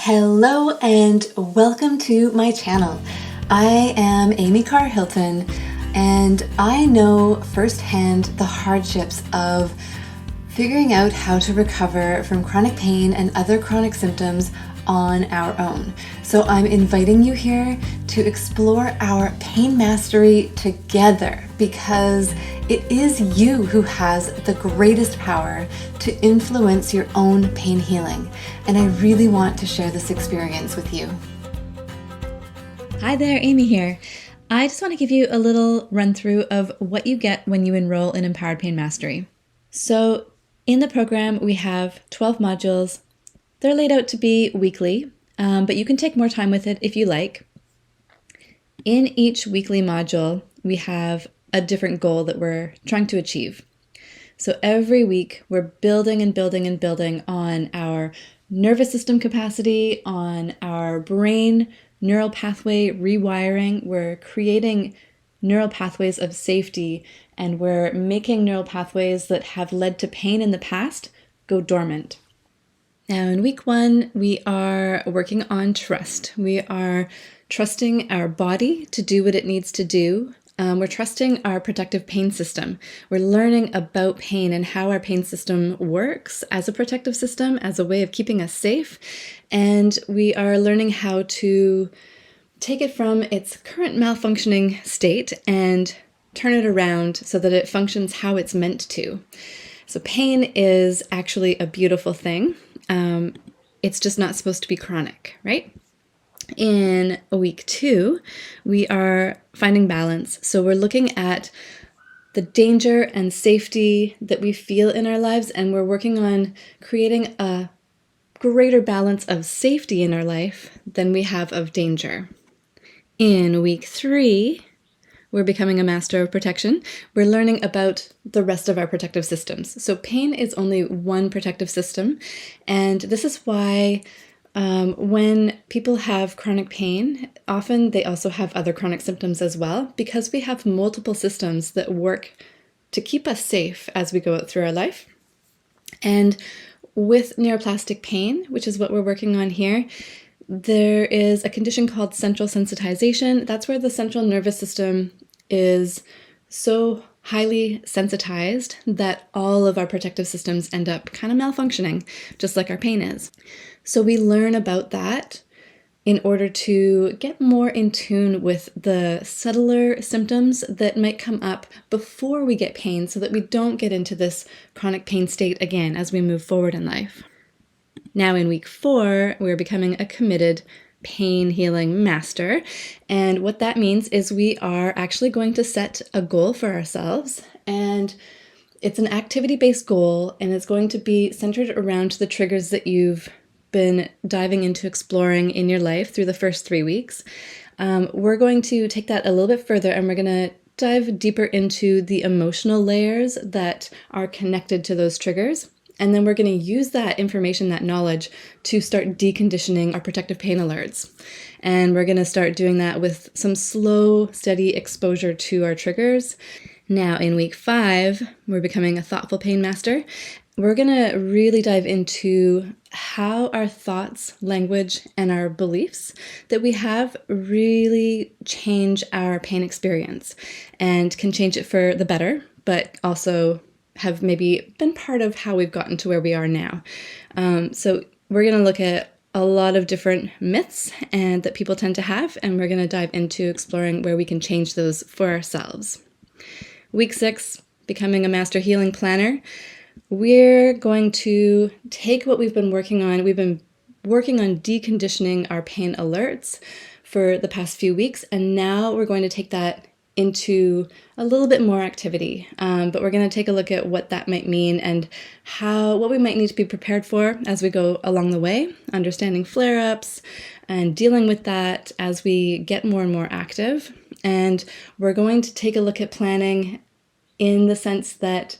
Hello and welcome to my channel. I am Amy Carr Hilton and I know firsthand the hardships of figuring out how to recover from chronic pain and other chronic symptoms on our own. So I'm inviting you here to explore our pain mastery together because it is you who has the greatest power to influence your own pain healing. And I really want to share this experience with you. Hi there, Amy here. I just want to give you a little run through of what you get when you enroll in Empowered Pain Mastery. So in the program, we have 12 modules. They're laid out to be weekly, but you can take more time with it if you like. In each weekly module, we have a different goal that we're trying to achieve. So every week, we're building and building and building on our nervous system capacity, on our brain neural pathway rewiring. We're creating neural pathways of safety, and we're making neural pathways that have led to pain in the past go dormant. Now in week 1, we are working on trust. We are trusting our body to do what it needs to do. We're trusting our protective pain system. We're learning about pain and how our pain system works as a protective system, as a way of keeping us safe. And we are learning how to take it from its current malfunctioning state and turn it around so that it functions how it's meant to. So pain is actually a beautiful thing. It's just not supposed to be chronic, right? In week 2, we are finding balance. So we're looking at the danger and safety that we feel in our lives, and we're working on creating a greater balance of safety in our life than we have of danger. In week 3, we're becoming a master of protection. We're learning about the rest of our protective systems. So pain is only one protective system, and this is why when people have chronic pain, often they also have other chronic symptoms as well, because we have multiple systems that work to keep us safe as we go out through our life. And with neuroplastic pain, which is what we're working on here, there is a condition called central sensitization. That's where the central nervous system is so highly sensitized that all of our protective systems end up kind of malfunctioning, just like our pain is. So we learn about that in order to get more in tune with the subtler symptoms that might come up before we get pain, so that we don't get into this chronic pain state again as we move forward in life. Now in week 4, we're becoming a committed pain healing master. And what that means is we are actually going to set a goal for ourselves, and it's an activity-based goal, and it's going to be centered around the triggers that you've been diving into exploring in your life through the first 3 weeks. We're going to take that a little bit further, and we're going to dive deeper into the emotional layers that are connected to those triggers. And then we're going to use that information, that knowledge, to start deconditioning our protective pain alerts. And we're going to start doing that with some slow, steady exposure to our triggers. Now in week 5, we're becoming a thoughtful pain master. We're going to really dive into how our thoughts, language, and our beliefs that we have really change our pain experience, and can change it for the better, but also have maybe been part of how we've gotten to where we are now. So we're going to look at a lot of different myths and that people tend to have, and we're going to dive into exploring where we can change those for ourselves. Week 6, becoming a master healing planner. We're going to take what we've been working on. We've been working on deconditioning our pain alerts for the past few weeks, and now we're going to take that into a little bit more activity, but we're going to take a look at what that might mean and what we might need to be prepared for as we go along the way, understanding flare-ups and dealing with that as we get more and more active. And we're going to take a look at planning in the sense that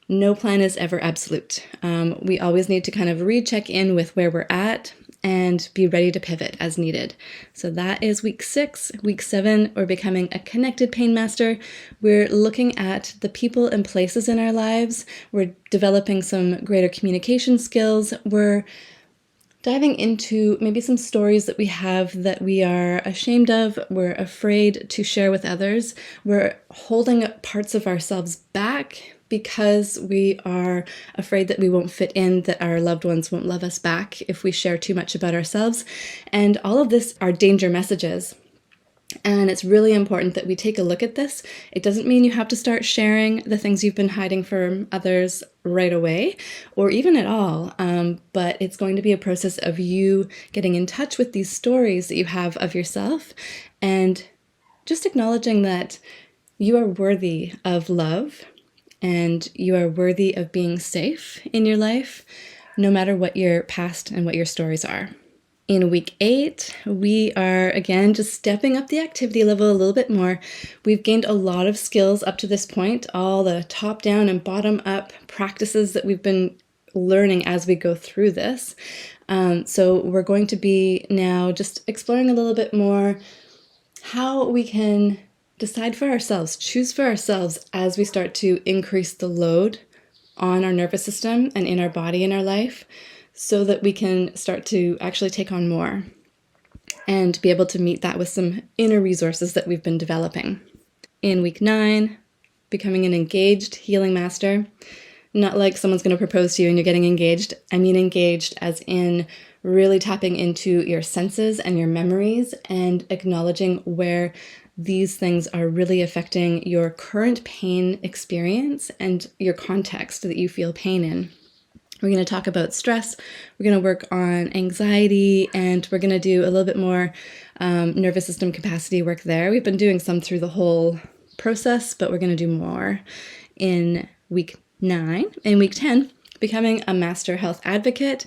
no plan is ever absolute. We always need to kind of recheck in with where we're at and be ready to pivot as needed. So that is week 6. Week 7, we're becoming a connected pain master. We're looking at the people and places in our lives. We're developing some greater communication skills. We're diving into maybe some stories that we have that we are ashamed of, we're afraid to share with others. We're holding parts of ourselves back because we are afraid that we won't fit in, that our loved ones won't love us back if we share too much about ourselves. And all of this are danger messages. And it's really important that we take a look at this. It doesn't mean you have to start sharing the things you've been hiding from others right away, or even at all. But it's going to be a process of you getting in touch with these stories that you have of yourself and just acknowledging that you are worthy of love and you are worthy of being safe in your life, no matter what your past and what your stories are. In week 8, we are again just stepping up the activity level a little bit more. We've gained a lot of skills up to this point, all the top down and bottom up practices that we've been learning as we go through this. So we're going to be now just exploring a little bit more how we can decide for ourselves, choose for ourselves as we start to increase the load on our nervous system and in our body in our life, so that we can start to actually take on more and be able to meet that with some inner resources that we've been developing. In week 9, becoming an engaged healing master. Not like someone's going to propose to you and you're getting engaged. I mean engaged as in really tapping into your senses and your memories and acknowledging where these things are really affecting your current pain experience and your context that you feel pain in. We're going to talk about stress, we're going to work on anxiety, and we're going to do a little bit more nervous system capacity work there. We've been doing some through the whole process, but we're going to do more in week 9. In week 10, becoming a master health advocate,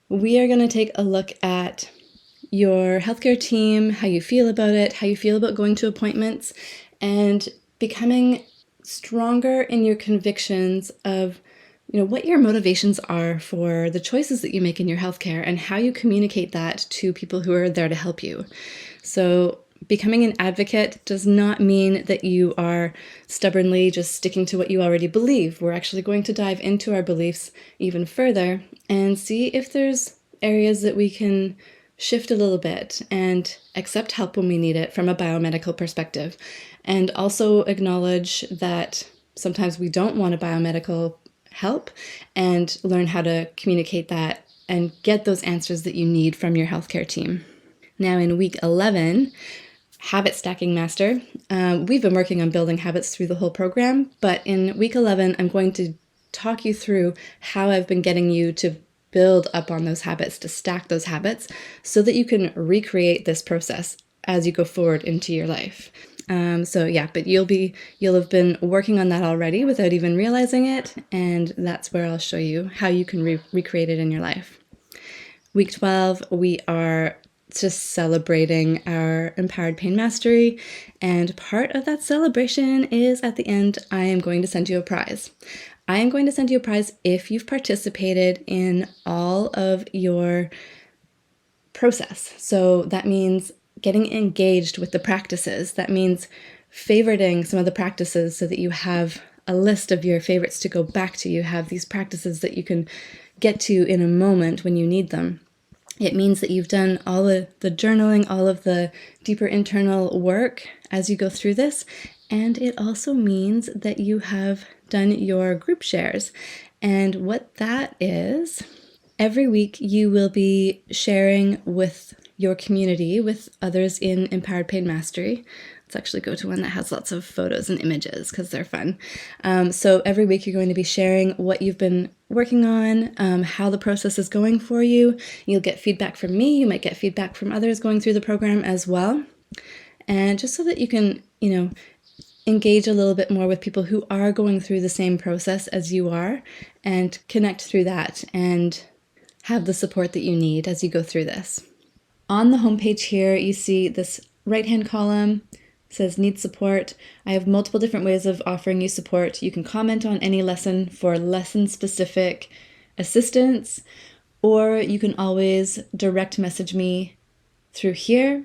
we are going to take a look at your healthcare team, how you feel about it, how you feel about going to appointments, and becoming stronger in your convictions of what your motivations are for the choices that you make in your healthcare and how you communicate that to people who are there to help you. So becoming an advocate does not mean that you are stubbornly just sticking to what you already believe. We're actually going to dive into our beliefs even further and see if there's areas that we can shift a little bit and accept help when we need it from a biomedical perspective. And also acknowledge that sometimes we don't want a biomedical help and learn how to communicate that and get those answers that you need from your healthcare team. Now in week 11, habit stacking master. We've been working on building habits through the whole program, but in week 11, I'm going to talk you through how I've been getting you to build up on those habits, to stack those habits so that you can recreate this process as you go forward into your life. But you'll have been working on that already without even realizing it, and that's where I'll show you how you can recreate it in your life. Week 12, we are just celebrating our empowered pain mastery, and part of that celebration is at the end, I am going to send you a prize. I am going to send you a prize if you've participated in all of your process. So that means getting engaged with the practices. That means favoriting some of the practices so that you have a list of your favorites to go back to. You have these practices that you can get to in a moment when you need them. It means that you've done all the journaling, all of the deeper internal work as you go through this. And it also means that you have done your group shares. And what that is, every week you will be sharing with your community, with others in Empowered Pain Mastery. Let's actually go to one that has lots of photos and images because they're fun. So every week you're going to be sharing what you've been working on, how the process is going for you. You'll get feedback from me. You might get feedback from others going through the program as well. And just so that you can, engage a little bit more with people who are going through the same process as you are and connect through that and have the support that you need as you go through this. On the homepage here, you see this right-hand column. It says need support. I have multiple different ways of offering you support. You can comment on any lesson for lesson-specific assistance, or you can always direct message me through here.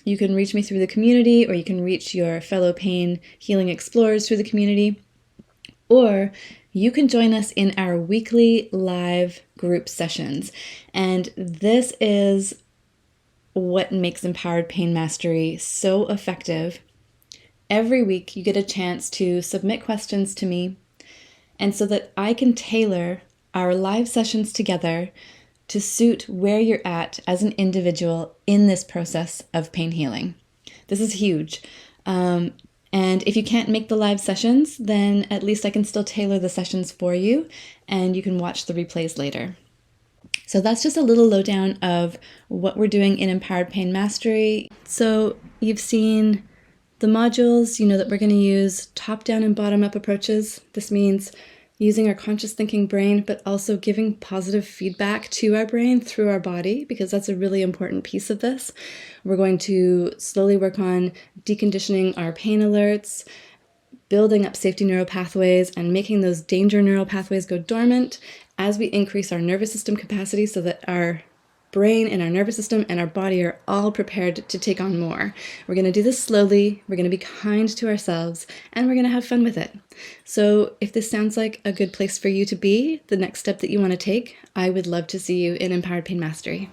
You can reach me through the community, or you can reach your fellow pain healing explorers through the community, or you can join us in our weekly live group sessions. And this is what makes Empowered Pain Mastery so effective. Every week, you get a chance to submit questions to me, and so that I can tailor our live sessions together to suit where you're at as an individual in this process of pain healing. This is huge. And if you can't make the live sessions, then at least I can still tailor the sessions for you, and you can watch the replays later. So that's just a little lowdown of what we're doing in Empowered Pain Mastery. So you've seen the modules, you know that we're going to use top-down and bottom-up approaches. This means using our conscious thinking brain, but also giving positive feedback to our brain through our body, because that's a really important piece of this. We're going to slowly work on deconditioning our pain alerts, building up safety neural pathways, and making those danger neural pathways go dormant as we increase our nervous system capacity so that our brain and our nervous system and our body are all prepared to take on more. We're going to do this slowly, we're going to be kind to ourselves, and we're going to have fun with it. So if this sounds like a good place for you to be, the next step that you want to take, I would love to see you in Empowered Pain Mastery.